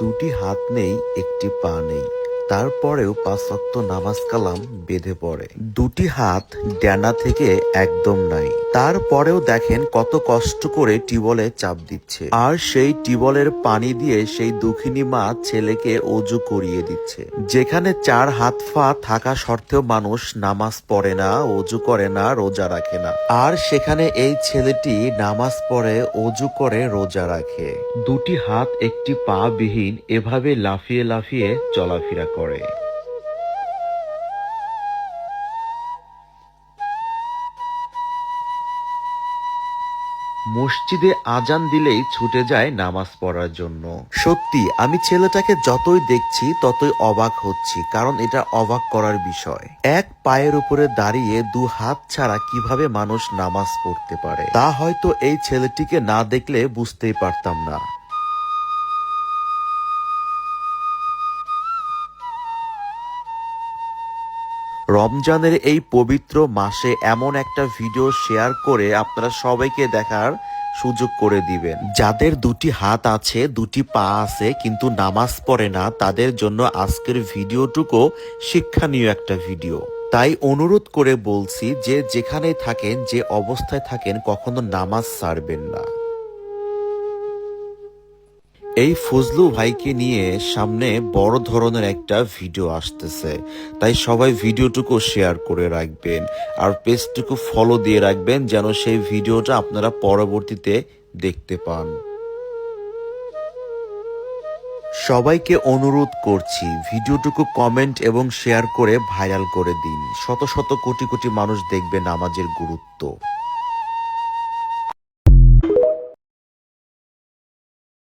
দুটি হাত নেই, একটি পা নেই, তারপরেও 5 ওয়াক্ত নামাজ কালাম বেঁধে পড়ে। দুটি হাত ডানা থেকে একদম নাই, তারপরেও দেখেন কত কষ্ট করে টিউবওয়েলে চাপ দিচ্ছে, আর সেই টিউবওয়েলের পানি দিয়ে সেই দুঃখিনী মা ছেলেকে অজু করিয়ে দিচ্ছে। যেখানে 4 হাত পা থাকা সত্ত্বেও মানুষ নামাজ পড়ে না, অজু করে না, রোজা রাখে না, আর সেখানে এই ছেলেটি নামাজ পড়ে, অজু করে, রোজা রাখে। দুটি হাত একটি পা বিহীন এভাবে লাফিয়ে লাফিয়ে চলাফেরা করে। মসজিদে আজান দিলেই ছুটে যায় নামাজ পড়ার জন্য। সত্যি আমি ছেলেটাকে যতই দেখছি ততই অবাক হচ্ছি, কারণ এটা অবাক করার বিষয়। এক পায়ের উপরে দাঁড়িয়ে 2 হাত ছাড়া কিভাবে মানুষ নামাজ পড়তে পারে তা হয়তো এই ছেলেটিকে না দেখলে বুঝতেই পারতাম না। রমজানের এই পবিত্র মাসে এমন একটা ভিডিও শেয়ার করে আপনারা সবাইকে দেখার সুযোগ করে দিবেন। যাদের দুটি হাত আছে, দুটি পা আছে, কিন্তু নামাজ পড়ে না, তাদের জন্য আজকের ভিডিওটুকু শিক্ষণীয় একটা ভিডিও। তাই অনুরোধ করে বলছি যে যেখানেই থাকেন, যে অবস্থায় থাকেন, কখনো নামাজ ছাড়বেন না। এই ফজলু ভাইকে নিয়ে সামনে বড় ধরনের একটা ভিডিও আসতেছে, তাই সবাই ভিডিওটুকু শেয়ার করে রাখবেন আর পেজটুকু ফলো দিয়ে রাখবেন, যেন সেই ভিডিওটা আপনারা পরবর্তীতে দেখতে পান। সবাইকে অনুরোধ করছি ভিডিওটুকু কমেন্ট এবং শেয়ার করে ভাইরাল করে দিন। শত শত কোটি কোটি মানুষ দেখবে নামাজের গুরুত্ব।